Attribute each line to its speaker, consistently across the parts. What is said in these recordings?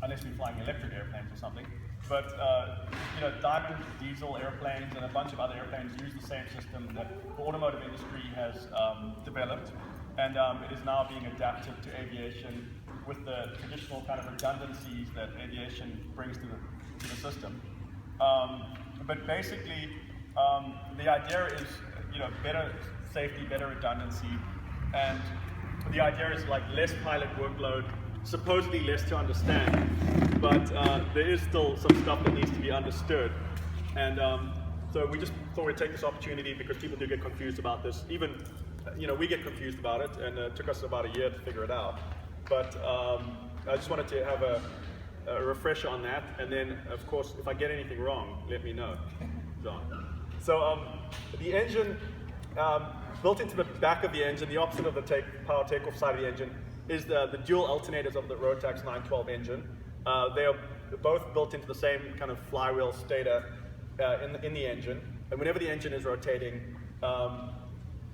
Speaker 1: unless we're flying electric airplanes or something. But Diamond diesel airplanes and a bunch of other airplanes use the same system that the automotive industry has developed, and it is now being adapted to aviation with the traditional kind of redundancies that aviation brings to the system. But basically, the idea is better safety, better redundancy, and the idea is like less pilot workload, supposedly less to understand, but there is still some stuff that needs to be understood. And so we just thought we'd take this opportunity because people do get confused about this. Even, we get confused about it, and it took us about a year to figure it out. But I just wanted to have a refresher on that, and then, of course, if I get anything wrong, let me know, John. So the engine, built into the back of the engine, the opposite of the power takeoff side of the engine, is the dual alternators of the Rotax 912 engine. They are both built into the same kind of flywheel stator in the engine, and whenever the engine is rotating,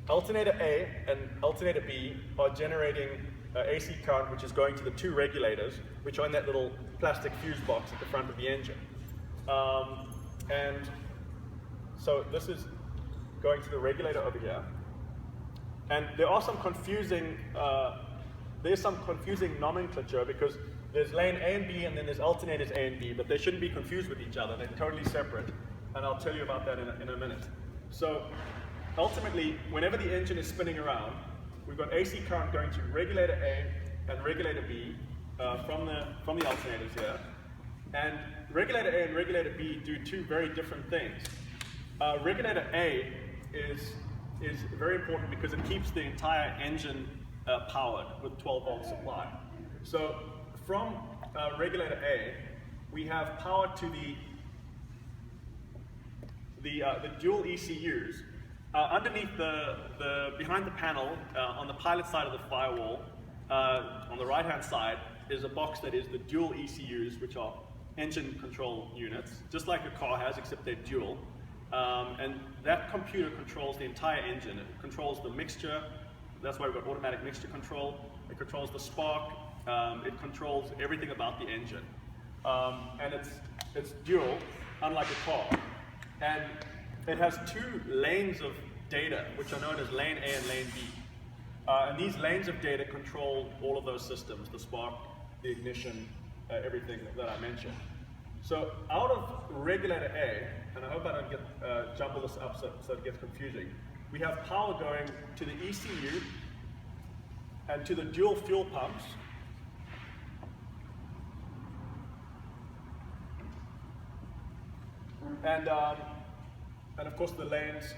Speaker 1: alternator A and alternator B are generating AC current, which is going to the two regulators, which are in that little plastic fuse box at the front of the engine. And so this is going to the regulator over here. And there are some confusing, there's some confusing nomenclature because there's lane A and B and then there's alternators A and B, but they shouldn't be confused with each other. They're totally separate. And I'll tell you about that in a minute. So ultimately, whenever the engine is spinning around, we've got AC current going to regulator A and regulator B from the alternators here. And regulator A and regulator B do two very different things. Regulator A is very important because it keeps the entire engine powered with 12-volt supply. So from regulator A, we have power to the dual ECUs. Underneath behind the panel, on the pilot side of the firewall, on the right-hand side, is a box that is the dual ECUs, which are engine control units, just like a car has, except they're dual. And that computer controls the entire engine. It controls the mixture. That's why we've got automatic mixture control. It controls the spark. It controls everything about the engine. And it's dual, unlike a car. And it has two lanes of data, which are known as lane A and lane B. And these lanes of data control all of those systems, the spark, the ignition, everything that I mentioned. So out of regulator A, and I hope I don't get jumble this up so it gets confusing, we have power going to the ECU and to the dual fuel pumps. And of course the lanes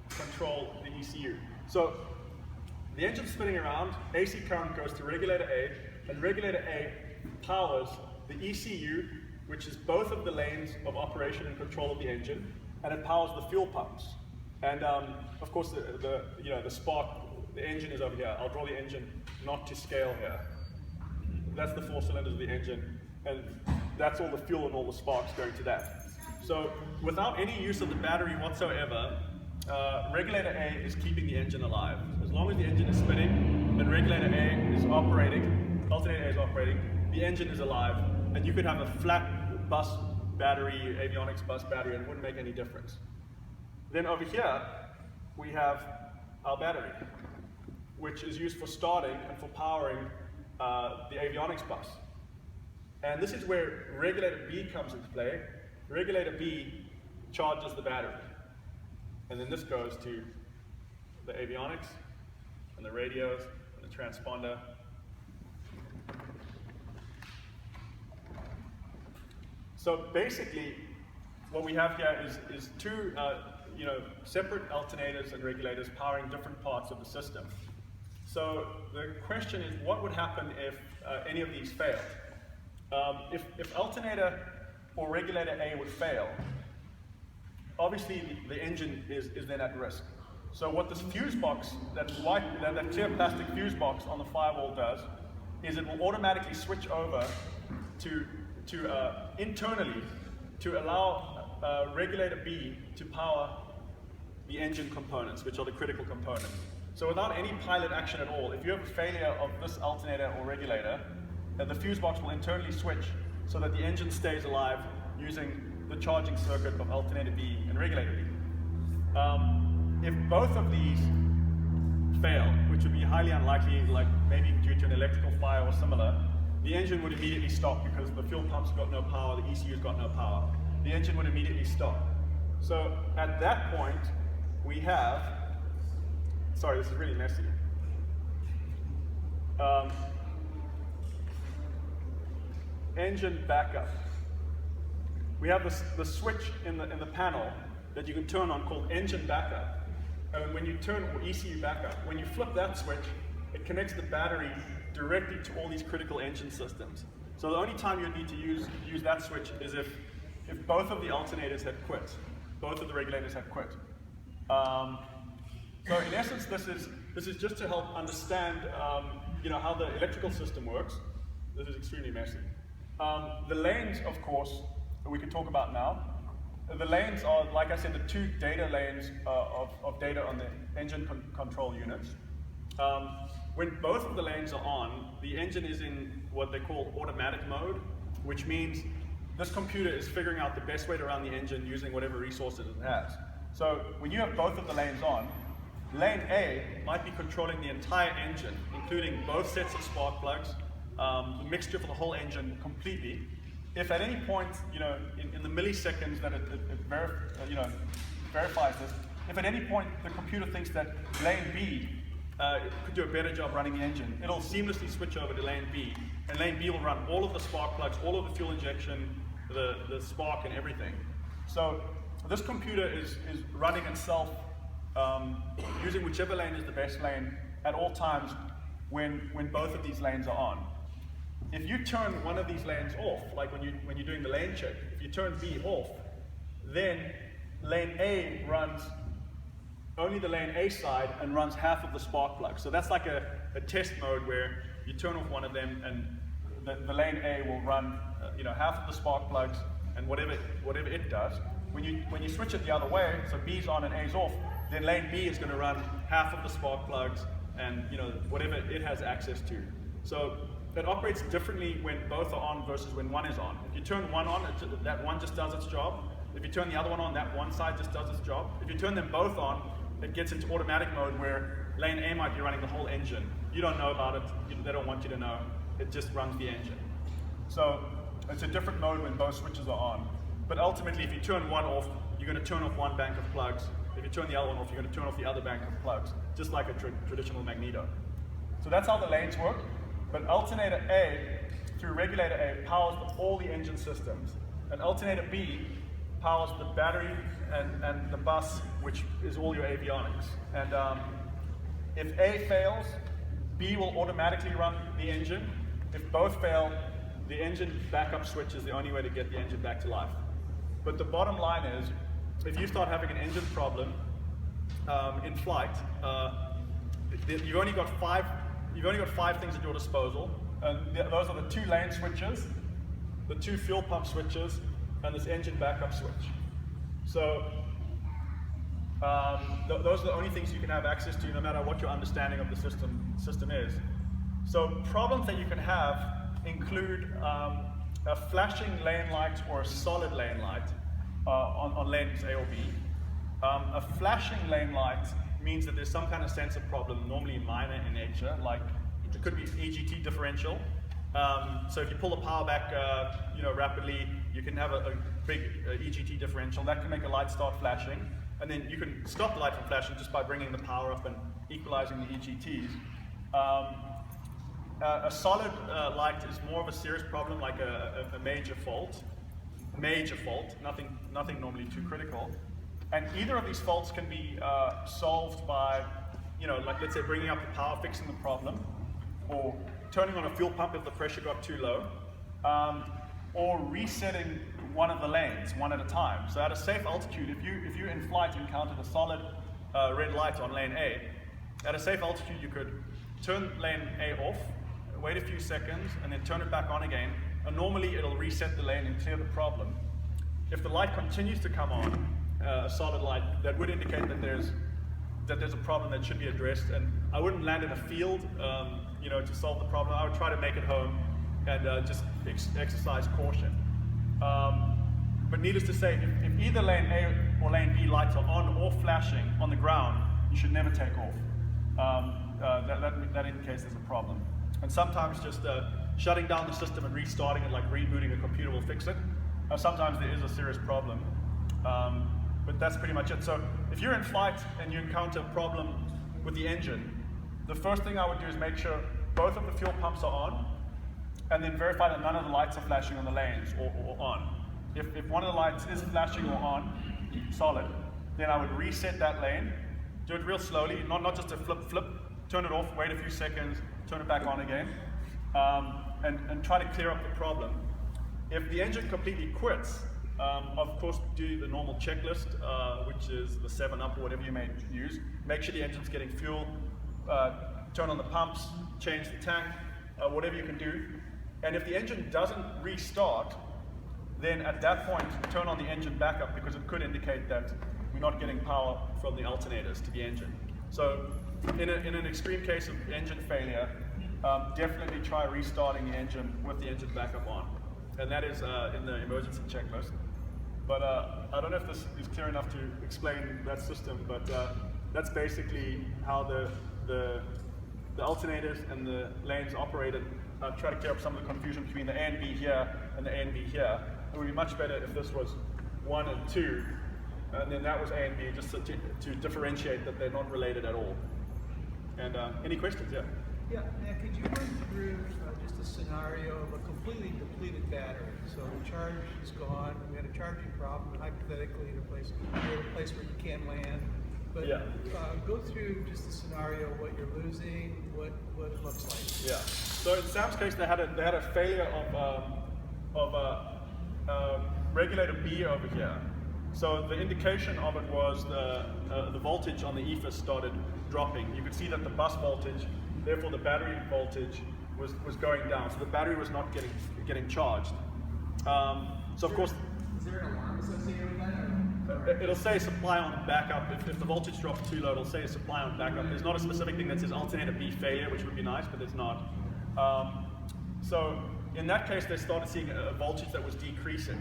Speaker 1: control the ECU. So the engine's spinning around, AC current goes to regulator A, and regulator A powers the ECU, which is both of the lanes of operation and control of the engine, and it powers the fuel pumps. And of course the spark, the engine is over here. I'll draw the engine not to scale here. That's the 4 cylinders of the engine, and that's all the fuel and all the sparks going to that. So without any use of the battery whatsoever, regulator A is keeping the engine alive. As long as the engine is spinning and regulator A is operating, alternator A is operating, the engine is alive. And you could have a flat bus battery, avionics bus battery, and it wouldn't make any difference. Then over here, we have our battery, which is used for starting and for powering the avionics bus. And this is where regulator B comes into play. Regulator B charges the battery. And then this goes to the avionics, and the radios, and the transponder. So basically, what we have here is two separate alternators and regulators powering different parts of the system. So the question is, what would happen if any of these failed? If alternator or regulator A would fail, obviously the engine is then at risk. So what this fuse box, that clear plastic fuse box on the firewall does, is it will automatically switch over to internally to allow regulator B to power the engine components, which are the critical components. So without any pilot action at all, if you have a failure of this alternator or regulator, the fuse box will internally switch so that the engine stays alive using the charging circuit of alternator B and regulator B. If both of these fail, which would be highly unlikely, like maybe due to an electrical fire or similar, the engine would immediately stop because the fuel pump's got no power, the ECU's got no power. The engine would immediately stop. So at that point, we have, sorry, this is really messy. Engine backup. We have the switch in the panel that you can turn on called engine backup. And when you turn, or ECU backup, when you flip that switch, it connects the battery directly to all these critical engine systems. So the only time you need to use that switch is if both of the alternators had quit, both of the regulators had quit. So in essence, this is just to help understand how the electrical system works. This is extremely messy. The lanes, of course, we can talk about now. The lanes are, like I said, the two data lanes of data on the engine control units. When both of the lanes are on, the engine is in what they call automatic mode, which means this computer is figuring out the best way to run the engine using whatever resources it has. So when you have both of the lanes on, lane A might be controlling the entire engine, including both sets of spark plugs, the mixture for the whole engine completely. If at any point, in the milliseconds that it verifies this, if at any point the computer thinks that lane B could do a better job running the engine, it'll seamlessly switch over to lane B, and lane B will run all of the spark plugs, all of the fuel injection, the spark and everything. So this computer is running itself using whichever lane is the best lane at all times when both of these lanes are on. If you turn one of these lanes off, like when you're doing the lane check, if you turn B off, then lane A runs only the lane A side and runs half of the spark plug. So that's like a test mode where you turn off one of them and the lane A will run half of the spark plugs and whatever it does. When you switch it the other way, so B's on and A's off, then lane B is going to run half of the spark plugs and whatever it has access to. So it operates differently when both are on versus when one is on. If you turn one on, that one just does its job. If you turn the other one on, that one side just does its job. If you turn them both on, it gets into automatic mode where lane A might be running the whole engine. You don't know about it, they don't want you to know. It just runs the engine. So it's a different mode when both switches are on. But ultimately, if you turn one off, you're going to turn off one bank of plugs. If you turn the other one off, you're going to turn off the other bank of plugs, just like a traditional magneto. So that's how the lanes work. But alternator A, through regulator A, powers all the engine systems. And alternator B powers the battery and the bus, which is all your avionics. And if A fails, B will automatically run the engine. If both fail, the engine backup switch is the only way to get the engine back to life. But the bottom line is, if you start having an engine problem in flight, you've only got five things at your disposal, and those are the two lane switches, the two fuel pump switches, and this engine backup switch. So those are the only things you can have access to, no matter what your understanding of the system is. So problems that you can have include a flashing lane light or a solid lane light on lanes A or B. A flashing lane light means that there's some kind of sensor problem, normally minor in nature, like it could be EGT differential. So if you pull the power back rapidly, you can have a big EGT differential. That can make a light start flashing. And then you can stop the light from flashing just by bringing the power up and equalizing the EGTs. A solid light is more of a serious problem, like a major fault. Nothing normally too critical. And either of these faults can be solved by, like let's say bringing up the power, fixing the problem, or turning on a fuel pump if the pressure got too low, or resetting one of the lanes one at a time. So at a safe altitude, if you in flight encountered a solid red light on lane A, at a safe altitude you could turn lane A off, wait a few seconds, and then turn it back on again. And normally it'll reset the lane and clear the problem. If the light continues to come on, a solid light, that would indicate that there's a problem that should be addressed. And I wouldn't land in a field, to solve the problem. I would try to make it home and just exercise caution. But needless to say, if either lane A or lane B lights are on or flashing on the ground, you should never take off. That indicates there's a problem. And sometimes just shutting down the system and restarting it, like rebooting a computer, will fix it. Sometimes there is a serious problem. But that's pretty much it. So if you're in flight and you encounter a problem with the engine, the first thing I would do is make sure both of the fuel pumps are on, and then verify that none of the lights are flashing on the lanes or on. If one of the lights is flashing or on, solid, then I would reset that lane, do it real slowly, not just a flip, turn it off, wait a few seconds, turn it back on again, and try to clear up the problem. If the engine completely quits, of course do the normal checklist, which is the 7-up or whatever you may use. Make sure the engine's getting fuel, turn on the pumps, change the tank, whatever you can do. And if the engine doesn't restart, then at that point turn on the engine backup, because it could indicate that we're not getting power from the alternators to the engine. So in an extreme case of engine failure, definitely try restarting the engine with the engine backup on. And that is in the emergency checklist. But I don't know if this is clear enough to explain that system, but that's basically how the alternators and the lanes operated. Try to clear up some of the confusion between the A and B here and the A and B here. It would be much better if this was 1 and 2, and then that was A and B, just to differentiate that they're not related at all. And any questions? Yeah.
Speaker 2: Yeah, now could you run through just a scenario of a completely depleted battery? So the charge is gone, we had a charging problem, hypothetically in a place where you can't land. But yeah. Go through just the scenario, what you're losing, what it looks like.
Speaker 1: Yeah. So in Sam's case, they had a failure of regulator B over here. So the indication of it was the voltage on the EFIS started dropping. You could see that the bus voltage, therefore the battery voltage, was going down. So the battery was not getting charged. So of course,
Speaker 2: is there an alarm associated with that?
Speaker 1: It'll say supply on backup. If the voltage drops too low, it'll say supply on backup. There's not a specific thing that says alternator B failure, which would be nice, but there's not. So in that case, they started seeing a voltage that was decreasing.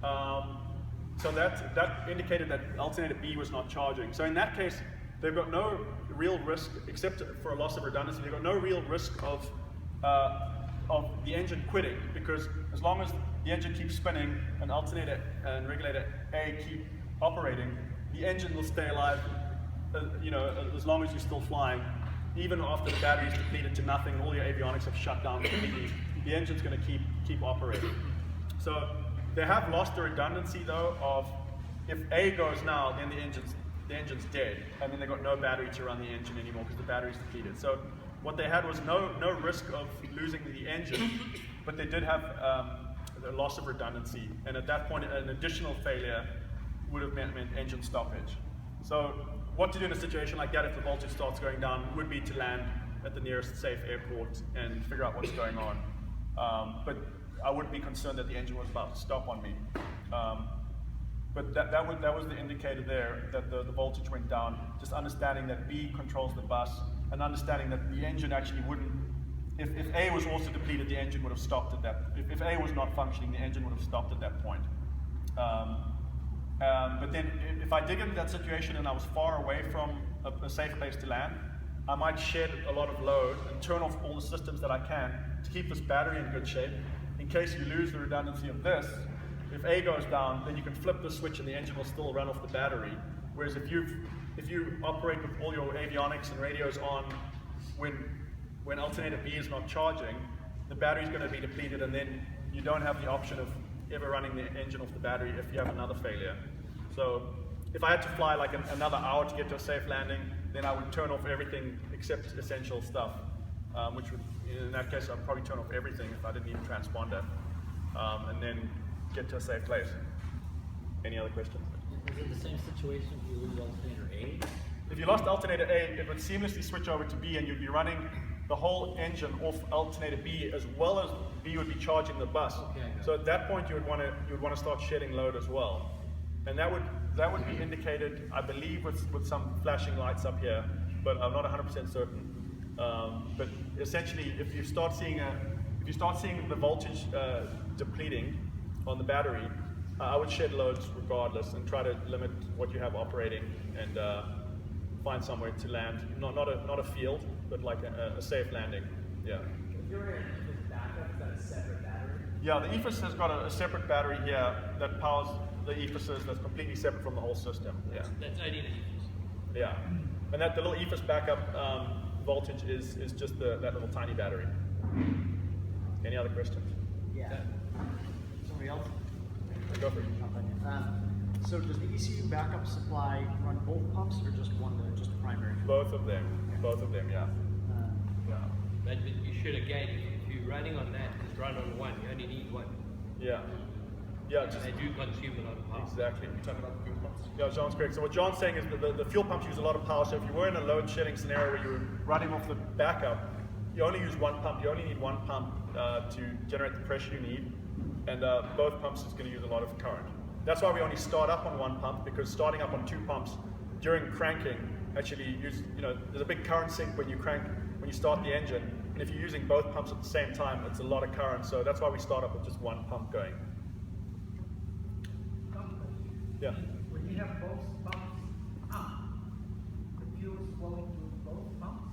Speaker 1: So that indicated that alternator B was not charging. So in that case, they've got no real risk, except for a loss of redundancy. They've got no real risk of the engine quitting, because as long as the engine keeps spinning and alternator and regulator A keep operating, the engine will stay alive, as long as you're still flying. Even after the battery is depleted to nothing, all your avionics have shut down completely, the engine's going to keep operating. So they have lost the redundancy though of, if A goes now, then the engine's dead, and then they've got no battery to run the engine anymore because the battery's depleted. So what they had was no risk of losing the engine, but they did have the loss of redundancy, and at that point an additional failure would have meant engine stoppage. So what to do in a situation like that if the voltage starts going down would be to land at the nearest safe airport and figure out what's going on. But I wouldn't be concerned that the engine was about to stop on me. But that was the indicator there, that the voltage went down, just understanding that B controls the bus, and understanding that the engine actually wouldn't, if A was also depleted, the engine would have stopped at that. If A was not functioning, the engine would have stopped at that point. But then if I dig into that situation and I was far away from a safe place to land, I might shed a lot of load and turn off all the systems that I can to keep this battery in good shape. In case you lose the redundancy of this, if A goes down, then you can flip the switch and the engine will still run off the battery. Whereas if you operate with all your avionics and radios on when alternator B is not charging, the battery is going to be depleted, and then you don't have the option of ever running the engine off the battery if you have another failure. So if I had to fly like another hour to get to a safe landing, then I would turn off everything except essential stuff, which would, in that case, I'd probably turn off everything if I didn't need a transponder, and then get to a safe place. Any other questions?
Speaker 3: Is it the same situation if you lose alternator A?
Speaker 1: If you lost alternator A, it would seamlessly switch over to B, and you'd be running the whole engine off alternator B, as well as B would be charging the bus.
Speaker 3: Okay,
Speaker 1: so at that point, you would want to start shedding load as well, and that would be indicated, I believe, with some flashing lights up here, but I'm not 100% certain. But essentially, if you start seeing if you start seeing the voltage depleting on the battery, I would shed loads regardless and try to limit what you have operating and find somewhere to land. Not a field, but like a safe landing. Yeah.
Speaker 4: If you're in a backup, is that a separate battery?
Speaker 1: Yeah, the EFIS has got a separate battery here that powers the EFISes that's completely separate from the whole system. Yeah.
Speaker 3: That's only an EFIS.
Speaker 1: Yeah. And the little EFIS backup voltage is just that little tiny battery. Any other questions?
Speaker 5: Yeah. Somebody else?
Speaker 1: Go for it.
Speaker 5: So does the ECU backup supply run both pumps or just one, just the primary?
Speaker 1: Both of them. Both of them, yeah. Yeah.
Speaker 6: But you should again, if you're running on that, just run on one. You only need one.
Speaker 1: Yeah. Yeah, just
Speaker 6: They do consume a lot of power.
Speaker 1: exactly. You're talking about the fuel pumps? Yeah, John's correct. So what John's saying is that the fuel pumps use a lot of power. So if you were in a load shedding scenario where you were running off the backup, you only use one pump. You only need one pump to generate the pressure you need, and both pumps is going to use a lot of current. That's why we only start up on one pump, because starting up on two pumps during cranking actually there's a big current sink when you start the engine, and if you're using both pumps at the same time, it's a lot of current. So that's why we start up with just one pump going. Yeah.
Speaker 7: When you have both pumps the fuel is flowing through both pumps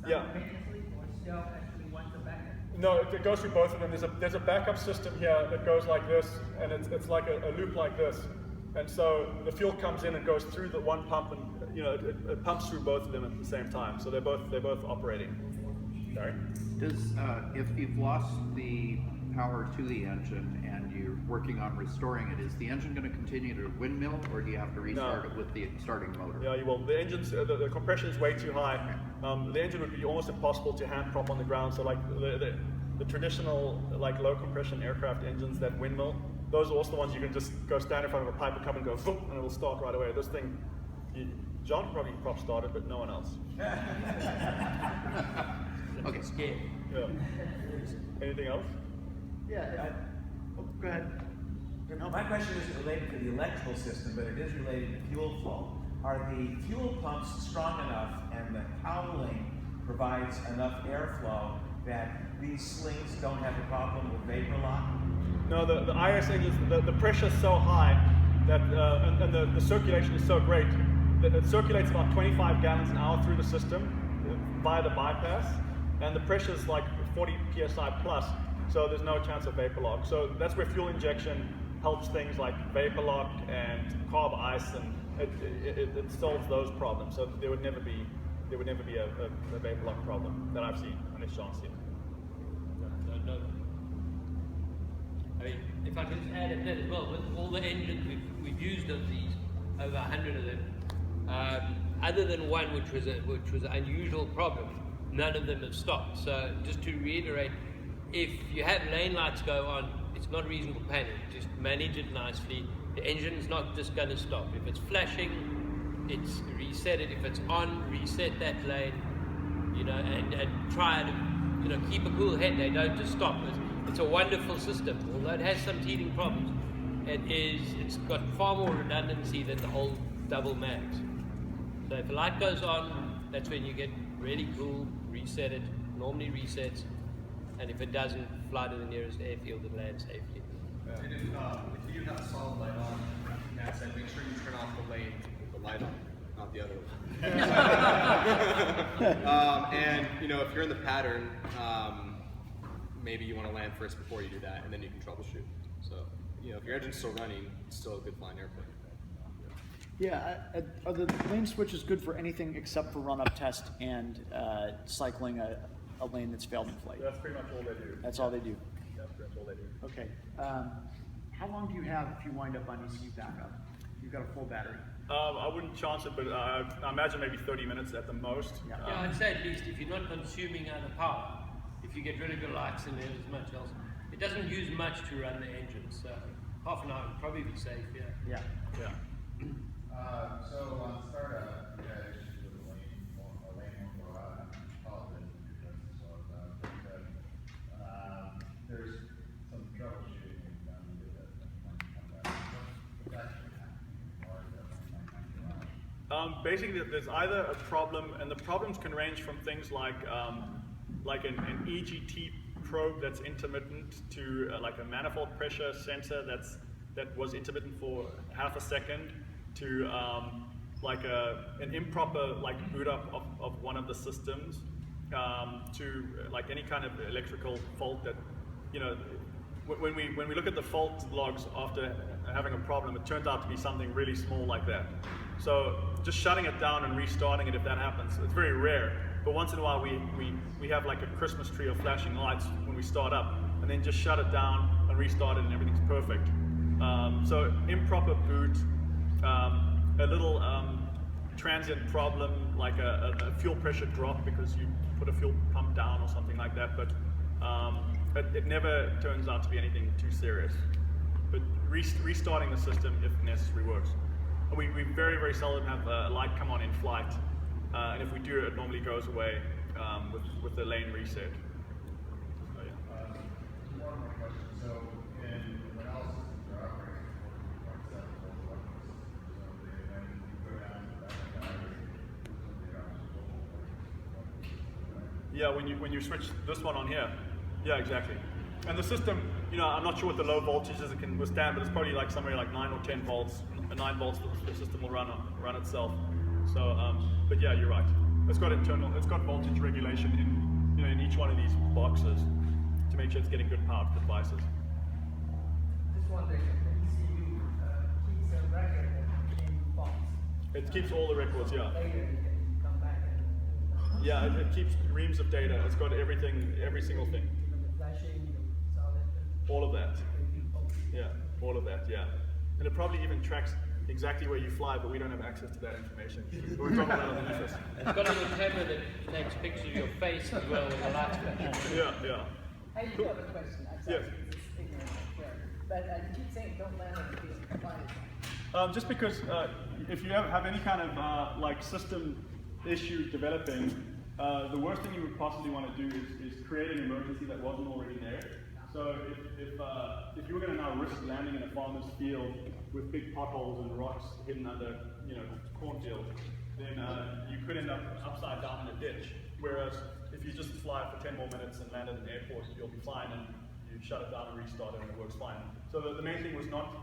Speaker 1: Yeah.
Speaker 7: simultaneously, or still actually one's a backup?
Speaker 1: No, it goes through both of them. There's a backup system here that goes like this, and it's like a loop like this. And so the fuel comes in and goes through the one pump, and it pumps through both of them at the same time. So they're both operating. Sorry.
Speaker 8: Does if you've lost the power to the engine and you're working on restoring it, is the engine going to continue to windmill, or do you have to restart it with the starting motor?
Speaker 1: Yeah, you will. The engine's the compression is way too high. The engine would be almost impossible to hand prop on the ground. So like the traditional like low compression aircraft engines that windmill, those are also the ones you can just go stand in front of a pipe and come and go, boom, and it'll start right away. This thing, John could probably prop start it, but no one else.
Speaker 8: Okay.
Speaker 6: Scared.
Speaker 1: Yeah. Anything else?
Speaker 5: Yeah. Go ahead.
Speaker 4: My question isn't related to the electrical system, but it is related to fuel flow. Are the fuel pumps strong enough and the cowling provides enough airflow that these slings don't have a problem with vapor lock?
Speaker 1: No, the IS engines, the pressure is so high that, and the circulation is so great that it circulates about 25 gallons an hour through the system via the bypass, and the pressure is like 40 psi plus, so there's no chance of vapor lock. So that's where fuel injection helps things like vapor lock and carb ice, and it solves those problems. So there would never be a vapor lock problem that I've seen, unless Sean's seen it.
Speaker 6: No. I mean, if I could just add a bit as well, with all the engines we've used of these, over 100 of them, other than one which was an unusual problem, none of them have stopped. So just to reiterate, if you have lane lights go on, it's not reasonable panic. Just manage it nicely. The engine's not just going to stop. If it's flashing, it's reset it. If it's on, reset that lane. And try to keep a cool head. They don't just stop. It's a wonderful system, although it has some teething problems. It's got far more redundancy than the old double mags. So if a light goes on, that's when you get really cool, reset it, normally resets, and if it doesn't, fly to the nearest airfield and land safely.
Speaker 9: And if you have a solid light on, Matt said, make sure you turn off the lane with the light on, not the other one. And if you're in the pattern, maybe you want to land first before you do that, and then you can troubleshoot. So, if your engine's still running, it's still a good flying airplane.
Speaker 5: Yeah, are the lane switches good for anything except for run-up test and cycling a lane that's failed in flight?
Speaker 1: That's pretty much all they do.
Speaker 5: That's all they do?
Speaker 1: That's pretty much all they do.
Speaker 5: Okay. How long do you have if you wind up on ECU backup? You've got a full battery.
Speaker 1: I wouldn't chance it, but I imagine maybe 30 minutes at the most.
Speaker 5: Yeah.
Speaker 6: I'd say at least if you're not consuming other power, if you get rid of your lights and there's much else, it doesn't use much to run the engine, so half an hour would probably be safe, yeah.
Speaker 5: Yeah.
Speaker 1: Yeah.
Speaker 10: So on startup, you had issues with the lane won't go out. I apologize if you're doing this all the time, but there's some troubleshooting being done with it that might come back. What's actually happening? Or is that something that might come out?
Speaker 1: Basically, there's either a problem, and the problems can range from things like an EGT probe that's intermittent to like a manifold pressure sensor that was intermittent for half a second to like an improper like boot up of one of the systems to like any kind of electrical fault that, you know, when we look at the fault logs after having a problem, it turns out to be something really small like that. So just shutting it down and restarting it, if that happens, it's very rare. But once in a while we have like a Christmas tree of flashing lights when we start up, and then just shut it down and restart it and everything's perfect. So improper boot, a little transient problem like a fuel pressure drop because you put a fuel pump down or something like that, but it never turns out to be anything too serious. But restarting the system if necessary works. And we very, very seldom have a light come on in flight, and if we do, it normally goes away with the lane reset. So, yeah.
Speaker 10: One more question. So, when all systems are operating at 14.7 volt electrical systems, when you go down to that battery, presumably you're right?
Speaker 1: Yeah, when you switch this one on here, yeah, exactly. And the system, you know, I'm not sure what the low voltages it can withstand, but it's probably like somewhere like 9 or 10 volts. 9 volts, the system will run itself. So, but yeah, you're right. It's got voltage regulation in, you know, in each one of these boxes to make sure it's getting good power to the devices.
Speaker 7: Just wondering, the ECU keeps a record in box.
Speaker 1: It keeps all the records, yeah.
Speaker 7: Later you can come back and.
Speaker 1: Yeah, it keeps reams of data. It's got everything, every single thing.
Speaker 7: Even the flashing, the solid.
Speaker 1: All of that. Yeah, all of that, yeah. And it probably even tracks exactly where you fly, but we don't have access to that information. But we're talking about underneath us.
Speaker 6: It's got a little camera that takes pictures of your face as well with the lights flashing.
Speaker 1: Yeah, yeah.
Speaker 7: I do have a question. I'm sorry,
Speaker 1: Yes.
Speaker 7: it's ignorant, sure. But you keep saying don't land on the field. Why is that?
Speaker 1: Just because if you have any kind of like system issue developing, the worst thing you would possibly want to do is create an emergency that wasn't already there. So if you were going to now risk landing in a farmer's field with big potholes and rocks hidden under, you know, cornfield, then you could end up upside down in a ditch. Whereas if you just fly for 10 more minutes and land at an airport, you'll be fine, and you shut it down and restart it and it works fine. So the main thing was not,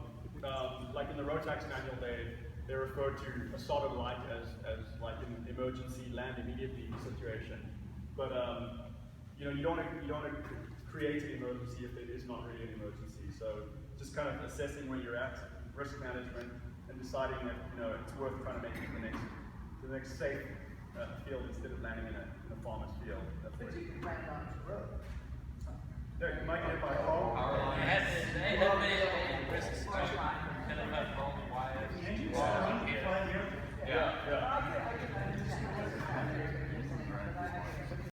Speaker 1: like in the Rotax manual, they refer to a solid light as like an emergency land immediately situation. But you know, you don't want to create an emergency if it is not really an emergency. So just kind of assessing where you're at, risk management, and deciding that, you know, it's worth trying to make it the next safe field instead of landing in a farmer's field. That's
Speaker 7: But
Speaker 1: where
Speaker 7: you can land on the road.
Speaker 1: yeah, you might get hit by a car.
Speaker 6: It has many risks. Telephone poles, wires.
Speaker 1: Yeah, yeah.